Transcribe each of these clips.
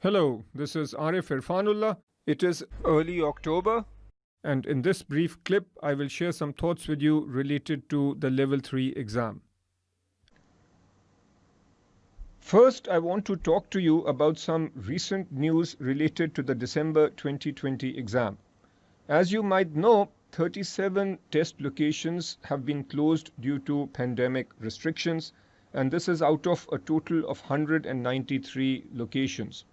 Hello, this is Arif Irfanullah. It is early October, and in this brief clip, I will share some thoughts with you related to the Level 3 exam. First, I want to talk to you about some recent news related to the December 2020 exam. As you might know, 37 test locations have been closed due to pandemic restrictions, and this is out of a total of 193 locations.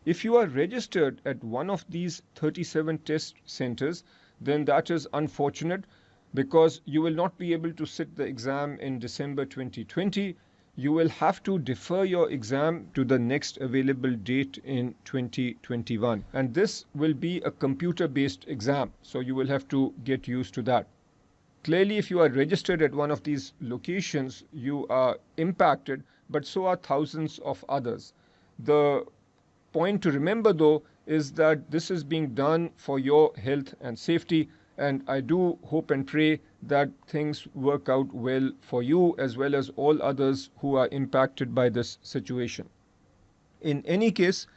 If you are registered at one of these 37 test centers, then that is unfortunate because you will not be able to sit the exam in December 2020. You will have to defer your exam to the next available date in 2021. And this will be a computer-based exam, so you will have to get used to that. Clearly, if you are registered at one of these locations, you are impacted, but so are thousands of others. The point to remember, though, is that this is being done for your health and safety, and I do hope and pray that things work out well for you as well as all others who are impacted by this situation. In any case,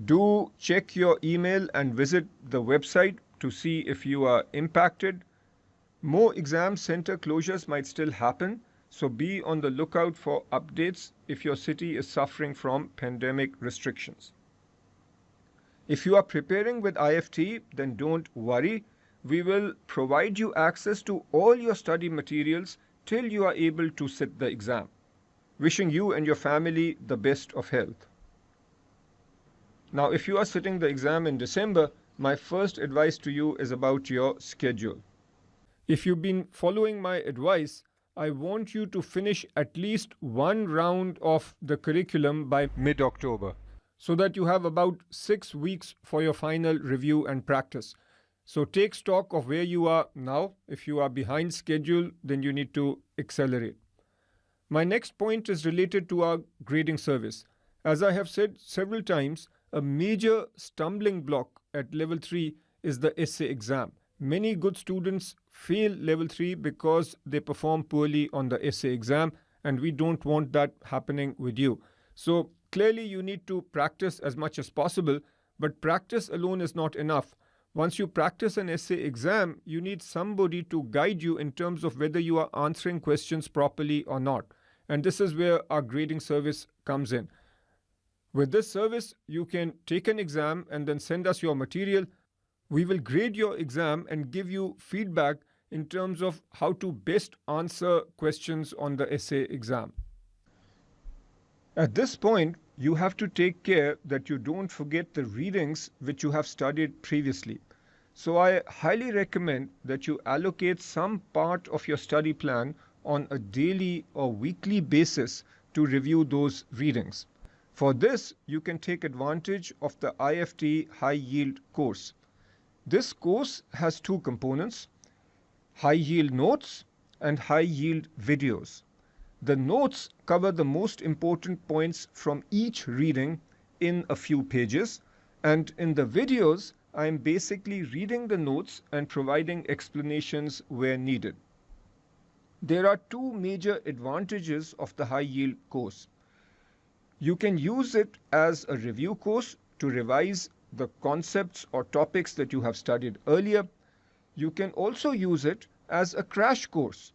do check your email and visit the website to see if you are impacted. More exam center closures might still happen, so be on the lookout for updates if your city is suffering from pandemic restrictions. If you are preparing with IFT, then don't worry. We will provide you access to all your study materials till you are able to sit the exam. Wishing you and your family the best of health. Now, if you are sitting the exam in December, my first advice to you is about your schedule. If you've been following my advice, I want you to finish at least one round of the curriculum by mid-October, so that you have about 6 weeks for your final review and practice. So take stock of where you are now. If you are behind schedule, then you need to accelerate. My next point is related to our grading service. As I have said several times, a major stumbling block at Level 3 is the essay exam. Many good students fail Level 3 because they perform poorly on the essay exam, and we don't want that happening with you. So clearly, you need to practice as much as possible, but practice alone is not enough. Once you practice an essay exam, you need somebody to guide you in terms of whether you are answering questions properly or not. And this is where our grading service comes in. With this service, you can take an exam and then send us your material. We will grade your exam and give you feedback in terms of how to best answer questions on the essay exam. At this point, you have to take care that you don't forget the readings which you have studied previously. So I highly recommend that you allocate some part of your study plan on a daily or weekly basis to review those readings. For this, you can take advantage of the IFT High Yield course. This course has two components: high yield notes and high yield videos. The notes cover the most important points from each reading in a few pages, and in the videos, I am basically reading the notes and providing explanations where needed. There are two major advantages of the high yield course. You can use it as a review course to revise the concepts or topics that you have studied earlier. You can also use it as a crash course.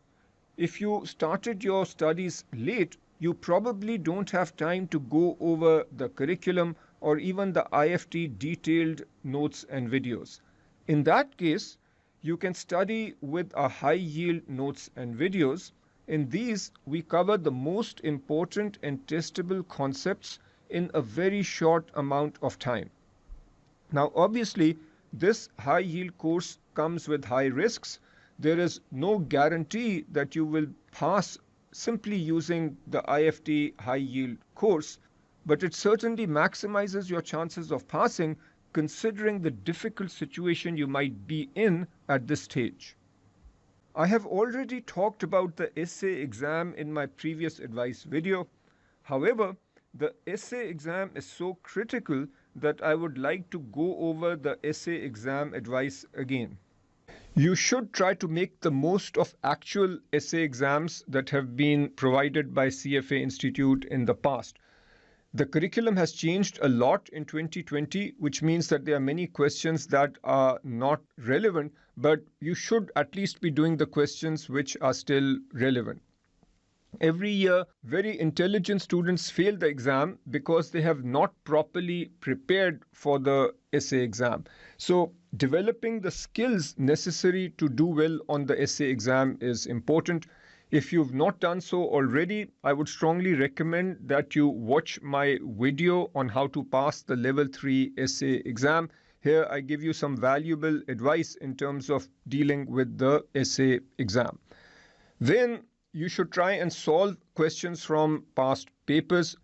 If you started your studies late, you probably don't have time to go over the curriculum or even the IFT detailed notes and videos. In that case, you can study with our high yield notes and videos. In these, we cover the most important and testable concepts in a very short amount of time. Now, obviously, this high yield course comes with high risks. There is no guarantee that you will pass simply using the IFT high yield course, but it certainly maximizes your chances of passing considering the difficult situation you might be in at this stage. I have already talked about the essay exam in my previous advice video. However, the essay exam is so critical that I would like to go over the essay exam advice again. You should try to make the most of actual essay exams that have been provided by CFA Institute in the past. The curriculum has changed a lot in 2020, which means that there are many questions that are not relevant, but you should at least be doing the questions which are still relevant. Every year, very intelligent students fail the exam because they have not properly prepared for the essay exam. So, developing the skills necessary to do well on the essay exam is important. If you've not done so already, I would strongly recommend that you watch my video on how to pass the level 3 essay exam. Here I give you some valuable advice in terms of dealing with the essay exam. Then you should try and solve questions from past papers.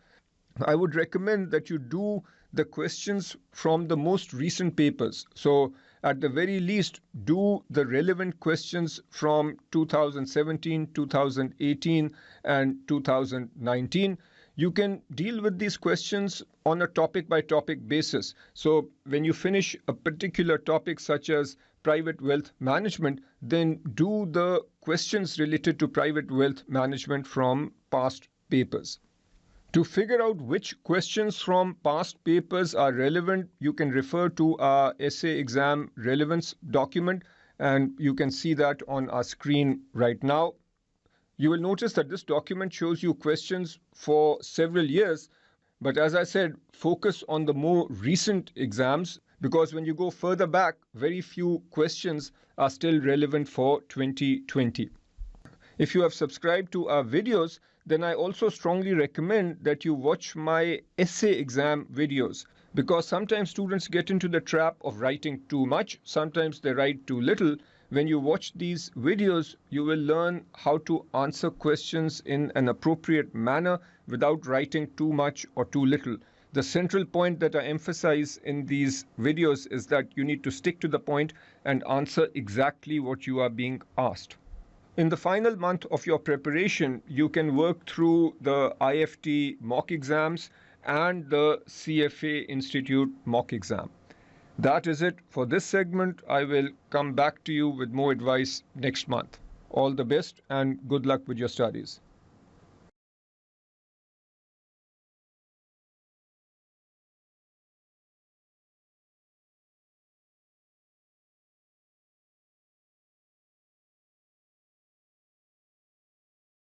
I would recommend that you do the questions from the most recent papers. So, at the very least, do the relevant questions from 2017, 2018, and 2019. You can deal with these questions on a topic by topic basis. So, when you finish a particular topic such as private wealth management, then do the questions related to private wealth management from past papers. To figure out which questions from past papers are relevant, you can refer to our essay exam relevance document, and you can see that on our screen right now. You will notice that this document shows you questions for several years, but as I said, focus on the more recent exams, because when you go further back, very few questions are still relevant for 2020. If you have subscribed to our videos, then I also strongly recommend that you watch my essay exam videos, because sometimes students get into the trap of writing too much, sometimes they write too little. When you watch these videos, you will learn how to answer questions in an appropriate manner without writing too much or too little. The central point that I emphasize in these videos is that you need to stick to the point and answer exactly what you are being asked. In the final month of your preparation, you can work through the IFT mock exams and the CFA Institute mock exam. That is it for this segment. I will come back to you with more advice next month. All the best and good luck with your studies.